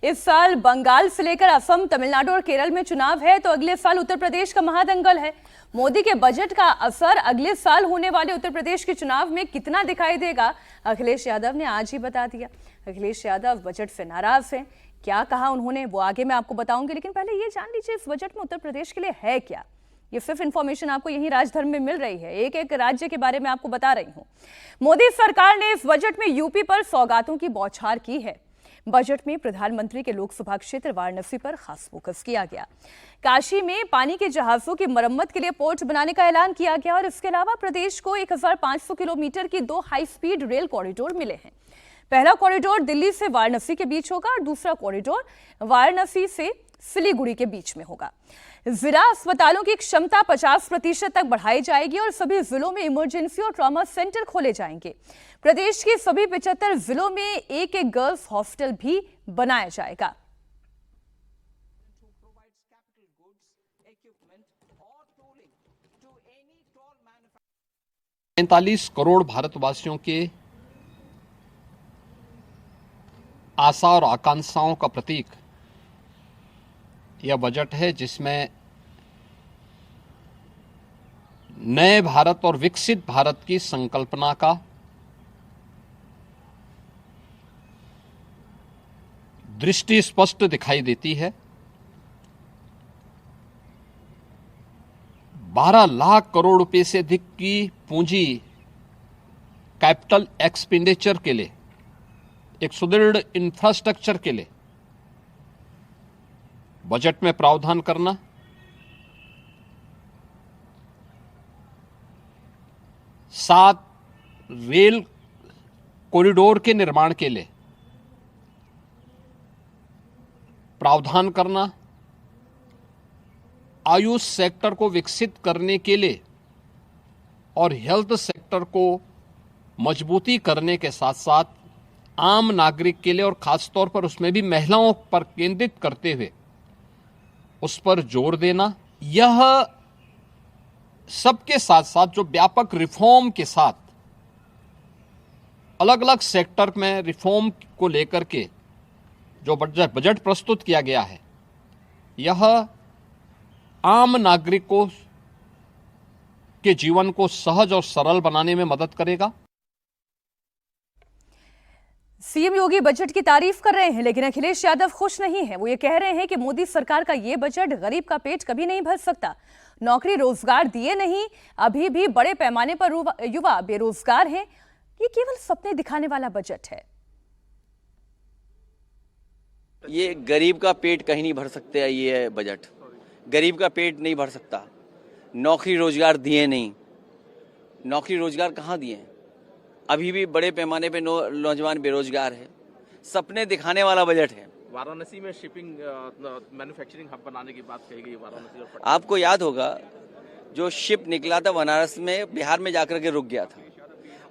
इस साल बंगाल से लेकर असम, तमिलनाडु और केरल में चुनाव है, तो अगले साल उत्तर प्रदेश का महादंगल है। मोदी के बजट का असर अगले साल होने वाले उत्तर प्रदेश के चुनाव में कितना दिखाई देगा, अखिलेश यादव ने आज ही बता दिया। अखिलेश यादव बजट से नाराज हैं। क्या कहा उन्होंने वो आगे मैं आपको बताऊंगी, लेकिन पहले ये जान लीजिए इस बजट में उत्तर प्रदेश के लिए है क्या। ये सिर्फ इंफॉर्मेशन आपको यहीं राजधर्म में मिल रही है, एक एक राज्य के बारे में आपको बता रही हूं। मोदी सरकार ने इस बजट में यूपी पर सौगातों की बौछार की है। बजट में प्रधानमंत्री के लोकसभा क्षेत्र वाराणसी पर खास फोकस किया गया। काशी में पानी के जहाजों की मरम्मत के लिए पोर्ट बनाने का ऐलान किया गया और इसके अलावा प्रदेश को 1500 किलोमीटर की 2 हाई स्पीड रेल कॉरिडोर मिले हैं। पहला कॉरिडोर दिल्ली से वाराणसी के बीच होगा और दूसरा कॉरिडोर वाराणसी से सिलीगुड़ी के बीच में होगा। जिला अस्पतालों की क्षमता 50% तक बढ़ाई जाएगी और सभी जिलों में इमरजेंसी और ट्रॉमा सेंटर खोले जाएंगे। प्रदेश के सभी 75 जिलों में एक एक गर्ल्स हॉस्टल भी बनाया जाएगा। 45 करोड़ भारतवासियों के आशा और आकांक्षाओं का प्रतीक यह बजट है, जिसमें नए भारत और विकसित भारत की संकल्पना का दृष्टि स्पष्ट दिखाई देती है। 12 लाख करोड़ रुपए से अधिक की पूंजी कैपिटल एक्सपेंडिचर के लिए, एक सुदृढ़ इंफ्रास्ट्रक्चर के लिए बजट में प्रावधान करना, सात रेल कॉरिडोर के निर्माण के लिए प्रावधान करना, आयुष सेक्टर को विकसित करने के लिए और हेल्थ सेक्टर को मजबूती करने के साथ साथ आम नागरिक के लिए और खासतौर पर उसमें भी महिलाओं पर केंद्रित करते हुए उस पर जोर देना, यह सबके साथ साथ जो व्यापक रिफॉर्म के साथ अलग अलग सेक्टर में रिफॉर्म को लेकर के जो बजट प्रस्तुत किया गया है, यह आम नागरिकों के जीवन को सहज और सरल बनाने में मदद करेगा। सीएम योगी बजट की तारीफ कर रहे हैं, लेकिन अखिलेश यादव खुश नहीं हैं। वो ये कह रहे हैं कि मोदी सरकार का ये बजट गरीब का पेट कभी नहीं भर सकता। नौकरी रोजगार दिए नहीं, अभी भी बड़े पैमाने पर युवा बेरोजगार हैं। ये केवल सपने दिखाने वाला बजट है। ये गरीब का पेट कहीं नहीं भर सकते। ये बजट गरीब का पेट नहीं भर सकता। नौकरी रोजगार दिए नहीं, नौकरी रोजगार कहाँ दिए हैं? अभी भी बड़े पैमाने पे नौजवान बेरोजगार है। सपने दिखाने वाला बजट है। वाराणसी में शिपिंग मैन्युफैक्चरिंग हब बनाने की बात कही गई। वाराणसी और आपको याद होगा जो शिप निकला था बनारस में, बिहार में जाकर के रुक गया था।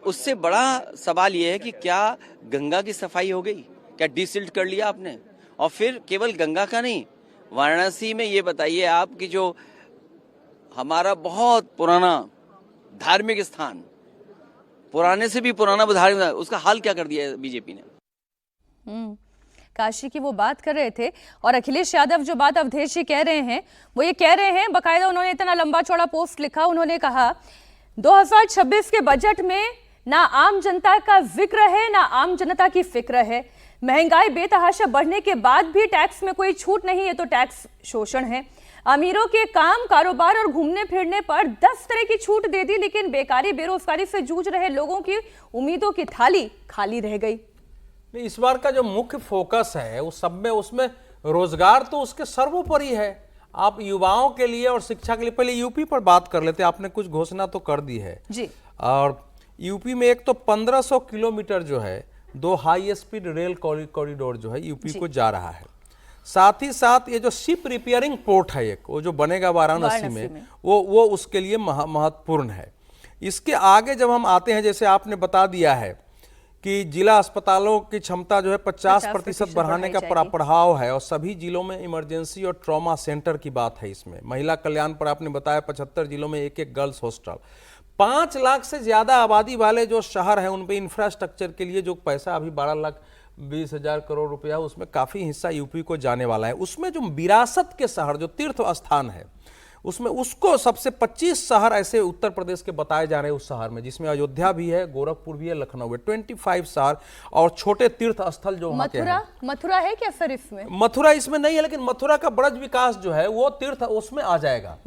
उससे बड़ा सवाल ये है कि क्या गंगा की सफाई हो गई? क्या डिसिल्ट कर लिया आपने? और फिर केवल गंगा का नहीं, वाराणसी में ये बताइए आप कि जो हमारा बहुत पुराना धार्मिक स्थान, पुराने से भी पुराना धार्मिक, उसका हाल क्या कर दिया है बीजेपी ने? काशी की वो बात कर रहे थे और अखिलेश यादव जो बात अवधेश जी कह रहे हैं वो ये कह रहे हैं, बकायदा उन्होंने इतना लंबा चौड़ा पोस्ट लिखा। उन्होंने कहा 2026 के बजट में ना आम जनता का जिक्र है, ना आम जनता की फिक्र है। महंगाई बेतहाशा बढ़ने के बाद भी टैक्स में कोई छूट नहीं है, तो टैक्स शोषण है। अमीरों के काम, कारोबार और घूमने फिरने पर 10 तरह की छूट दे दी, लेकिन बेकारी बेरोजगारी से जूझ रहे लोगों की उम्मीदों की थाली खाली रह गई। इस बार का जो मुख्य फोकस है उस सब में, उसमें रोजगार तो उसके सर्वोपरि है। आप युवाओं के लिए और शिक्षा के लिए, पहले यूपी पर बात कर लेते हैं। आपने कुछ घोषणा तो कर दी है जी। और यूपी में एक तो 1500 किलोमीटर जो है 2 हाई स्पीड रेल कॉरिडोर जो है यूपी को जा रहा है। साथ ही साथ ये जो शिप रिपेयरिंग पोर्ट है एक, वो जो बनेगा वाराणसी में, वो उसके लिए महत्वपूर्ण है। इसके आगे जब हम आते हैं, जैसे आपने बता दिया है कि जिला अस्पतालों की क्षमता जो है 50% बढ़ाने का प्रभाव है और सभी जिलों में इमरजेंसी और ट्रॉमा सेंटर की बात है। इसमें महिला कल्याण पर आपने बताया 75 जिलों में एक एक गर्ल्स हॉस्टल। 5 लाख से ज्यादा आबादी वाले जो शहर हैं उन पे इंफ्रास्ट्रक्चर के लिए जो पैसा अभी 12 लाख 20,000 करोड़ रुपया, उसमें काफी हिस्सा यूपी को जाने वाला है। उसमें जो विरासत के शहर, जो तीर्थ स्थान है, उसमें उसको सबसे 25 शहर ऐसे उत्तर प्रदेश के बताए जा रहे हैं उस शहर में, जिसमें अयोध्या भी है, गोरखपुर भी है, लखनऊ है, 25 शहर और छोटे तीर्थ स्थल जो वहाँ के हैं। मथुरा है क्या सर इसमें? मथुरा इसमें नहीं है, लेकिन मथुरा का ब्रज विकास जो है वो तीर्थ उसमें आ जाएगा।